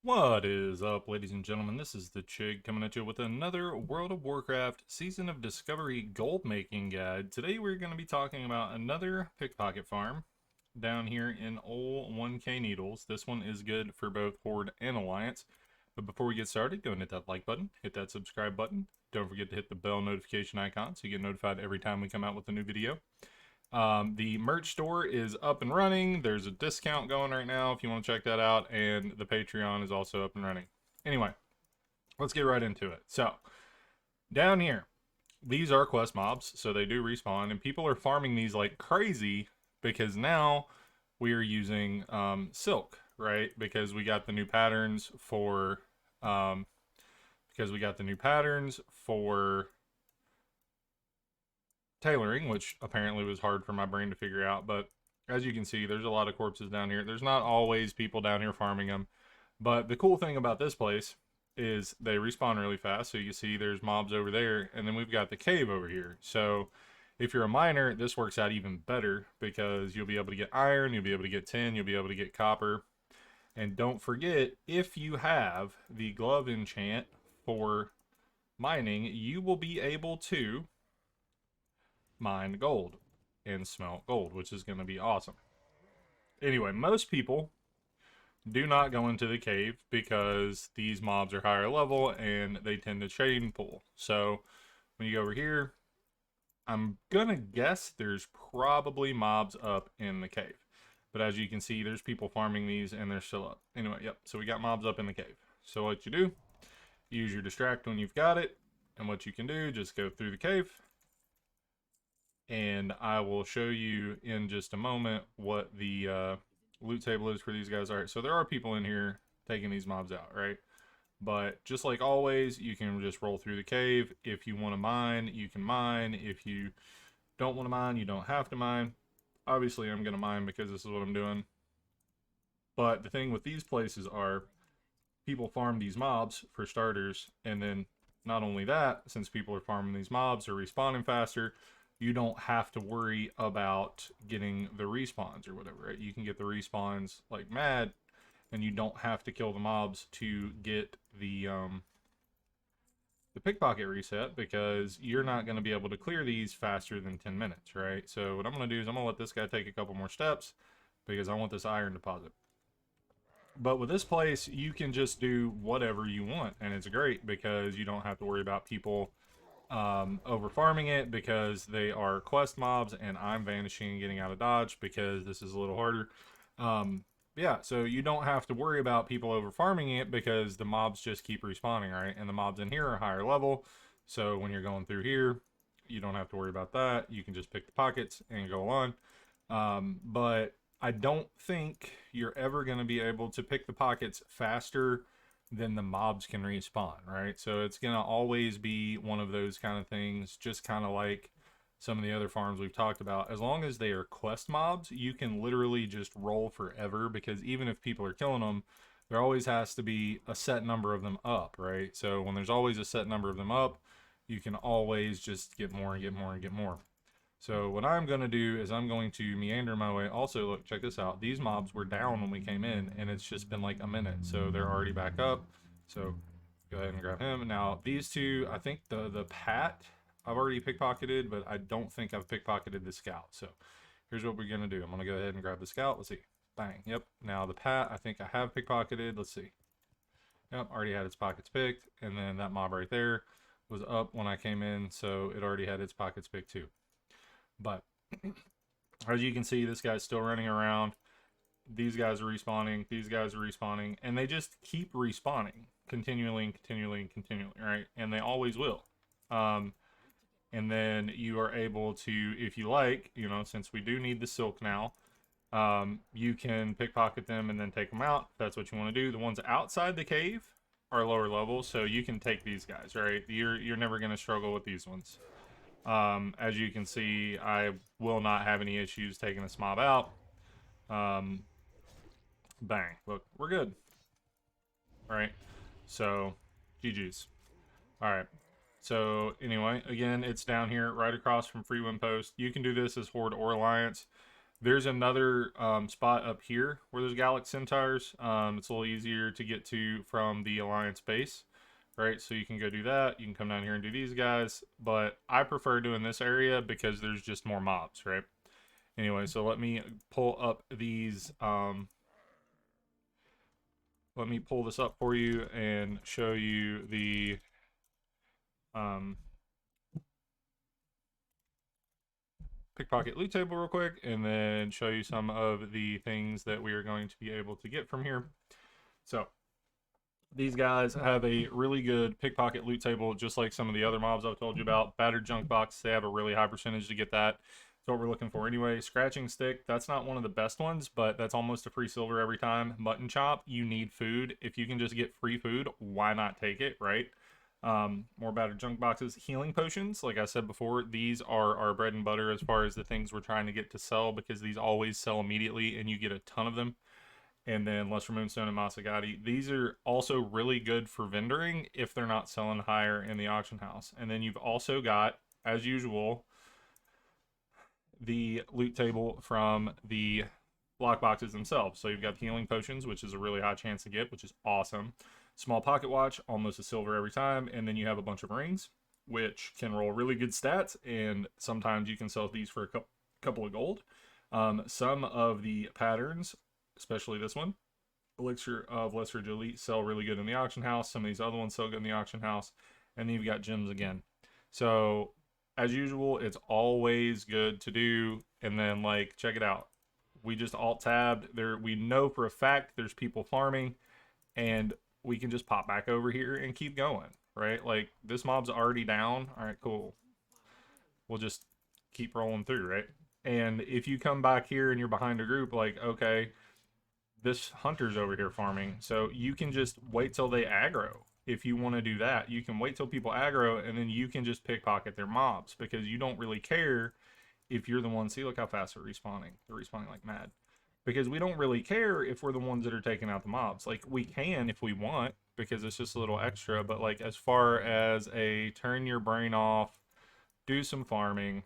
What is up, ladies and gentlemen? This is the Chig coming at you with another World of Warcraft Season of Discovery gold making guide. Today we're going to be talking about another pickpocket farm down here in Ol 1K Needles. This one is good for both Horde and Alliance. But before we get started, go and hit that like button, hit that subscribe button. Don't forget to hit the bell notification icon so you get notified every time we come out with a new video. The merch store is up and running. There's a discount going right now if you want to check that out, and the Patreon is also up and running. Anyway, let's get right into it. So, down here, these are quest mobs, so they do respawn, and people are farming these like crazy because now we are using silk, right? Um, because we got the new patterns for tailoring, which apparently was hard for my brain to figure out. But as you can see, there's a lot of corpses down here. There's not always people down here farming them. But the cool thing about this place is they respawn really fast. So you can see there's mobs over there, and then we've got the cave over here. So if you're a miner, this works out even better because you'll be able to get iron, you'll be able to get tin, you'll be able to get copper. And don't forget, if you have the glove enchant for mining, you will be able to mine gold and smelt gold, which is going to be awesome. Anyway, most people do not go into the cave because these mobs are higher level and they tend to chain pull. So when you go over here, I'm going to guess there's probably mobs up in the cave. But as you can see, there's people farming these and they're still up. Anyway, yep, so we got mobs up in the cave. So what you do, use your distract when you've got it. And what you can do, just go through the cave, and I will show you in just a moment what the loot table is for these guys. All right, so there are people in here taking these mobs out, right? But just like always, you can just roll through the cave. If you want to mine, you can mine. If you don't want to mine, you don't have to mine. Obviously, I'm going to mine because this is what I'm doing. But the thing with these places are people farm these mobs for starters, and then not only that, since people are farming these mobs or respawning faster, you don't have to worry about getting the respawns or whatever, right? You can get the respawns like mad, and you don't have to kill the mobs to get the pickpocket reset because you're not going to be able to clear these faster than 10 minutes, right? So what I'm going to do is I'm going to let this guy take a couple more steps because I want this iron deposit. But with this place, you can just do whatever you want, and it's great because you don't have to worry about people over farming it because they are quest mobs, and I'm vanishing and getting out of dodge because this is a little harder. Yeah, so you don't have to worry about people over farming it because the mobs just keep respawning, right? And the mobs in here are higher level, so when you're going through here, you don't have to worry about that. You can just pick the pockets and go on. But I don't think you're ever going to be able to pick the pockets faster than the mobs can respawn, right? So it's going to always be one of those kind of things, just kind of like some of the other farms we've talked about. As long as they are quest mobs, you can literally just roll forever because even if people are killing them, there always has to be a set number of them up, right? So when there's always a set number of them up, you can always just get more and get more and get more. So what I'm going to do is I'm going to meander my way. Also, look, check this out. These mobs were down when we came in, and it's just been like a minute. So they're already back up. So go ahead and grab him. Now, these two, I think the Pat I've already pickpocketed, but I don't think I've pickpocketed the Scout. So here's what we're going to do. I'm going to go ahead and grab the Scout. Let's see. Bang. Yep. Now the Pat, I think I have pickpocketed. Let's see. Yep, already had its pockets picked. And then that mob right there was up when I came in, so it already had its pockets picked too. But as you can see, this guy's still running around. These guys are respawning. These guys are respawning. And they just keep respawning continually and continually and continually, right? And they always will. And then you are able to, if you like, you know, since we do need the silk now, you can pickpocket them and then take them out. If that's what you want to do. The ones outside the cave are lower levels, so you can take these guys, right? You're never going to struggle with these ones. As you can see, I will not have any issues taking this mob out. Bang. Look, we're good. All right. So, GG's. All right. So, anyway, again, it's down here right across from Free Win Post. You can do this as Horde or Alliance. There's another spot up here where there's Galaxy Centaurs. It's a little easier to get to from the Alliance base, right? So you can go do that. You can come down here and do these guys. But I prefer doing this area because there's just more mobs, right? Anyway, so let me pull up these. Let me pull this up for you and show you the um, pickpocket loot table real quick, and then show you some of the things that we are going to be able to get from here. So these guys have a really good pickpocket loot table, just like some of the other mobs I've told you about. Battered junk box, they have a really high percentage to get that. That's what we're looking for anyway. Scratching stick, that's not one of the best ones, but that's almost a free silver every time. Mutton chop, you need food. If you can just get free food, why not take it, right? More battered junk boxes. Healing potions, like I said before, these are our bread and butter as far as the things we're trying to get to sell, because these always sell immediately and you get a ton of them. And then Lesser Moonstone and Masagati. These are also really good for vendoring if they're not selling higher in the auction house. And then you've also got, as usual, the loot table from the block boxes themselves. So you've got healing potions, which is a really high chance to get, which is awesome. Small pocket watch, almost a silver every time. And then you have a bunch of rings, which can roll really good stats. And sometimes you can sell these for a couple of gold. Some of the patterns, especially this one, Elixir of Lesser Elite, sell really good in the auction house. Some of these other ones sell good in the auction house. And then you've got gems again. So as usual, it's always good to do. And then, like, check it out. We just alt tabbed there. We know for a fact there's people farming, and we can just pop back over here and keep going, right? Like, this mob's already down. All right, cool. We'll just keep rolling through, right? And if you come back here and you're behind a group, like, okay, this hunter's over here farming, so you can just wait till they aggro. If you want to do that, you can wait till people aggro, and then you can just pickpocket their mobs, because you don't really care if you're the one. See, look how fast they're respawning. They're respawning like mad. Because we don't really care if we're the ones that are taking out the mobs. Like, we can if we want, because it's just a little extra. But, like, as far as a turn your brain off, do some farming,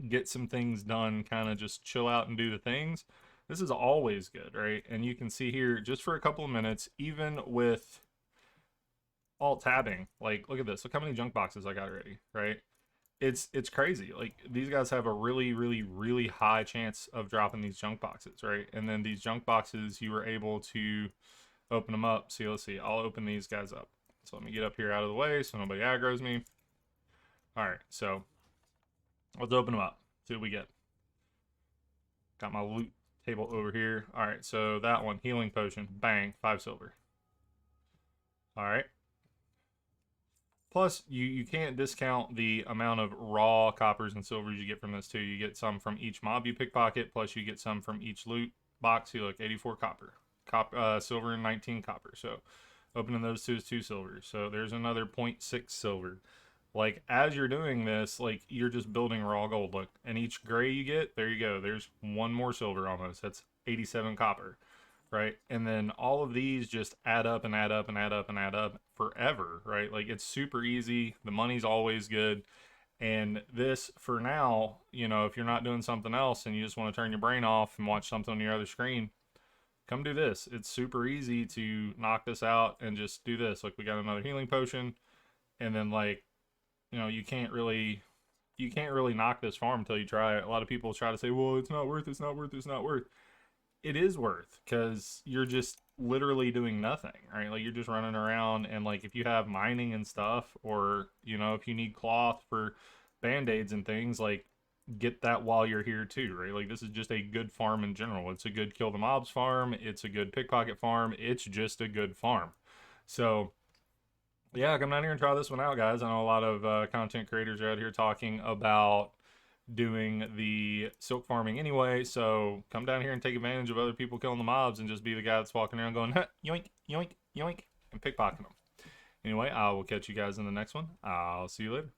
get some things done, kind of just chill out and do the things, this is always good, right? And you can see here, just for a couple of minutes, even with alt tabbing, like, look at this. Look how many junk boxes I got already, right? It's crazy. Like, these guys have a really, really, really high chance of dropping these junk boxes, right? And then these junk boxes, you were able to open them up. See, let's see. I'll open these guys up. So let me get up here out of the way so nobody aggroes me. All right, so let's open them up. See what we get. Got my loot table over here. All right, so that one, healing potion, bang, 5 silver. All right. Plus, you can't discount the amount of raw coppers and silvers you get from this too. You get some from each mob you pickpocket, plus you get some from each loot box. You look, 84 copper, silver and 19 copper. So opening those two is 2 silver. So there's another 0.6 silver. Like, as you're doing this, like, you're just building raw gold. Look, and each gray you get, there you go. There's 1 more silver almost. That's 87 copper. Right? And then all of these just add up and add up and add up and add up forever, right? Like, it's super easy. The money's always good. And this, for now, you know, if you're not doing something else and you just want to turn your brain off and watch something on your other screen, come do this. It's super easy to knock this out and just do this. Like, we got another healing potion, and then, like, you know, you can't really knock this farm until you try it. A lot of people try to say, well, it's not worth, it's not worth, it's not worth. It is worth, because you're just literally doing nothing, right? Like, you're just running around, and, like, if you have mining and stuff, or, you know, if you need cloth for band-aids and things, like, get that while you're here too, right? Like, this is just a good farm in general. It's a good kill the mobs farm. It's a good pickpocket farm. It's just a good farm. So yeah, come down here and try this one out, guys. I know a lot of content creators are out here talking about doing the silk farming anyway, so come down here and take advantage of other people killing the mobs and just be the guy that's walking around going, yoink, yoink, yoink, and pickpocketing them. Anyway, I will catch you guys in the next one. I'll see you later.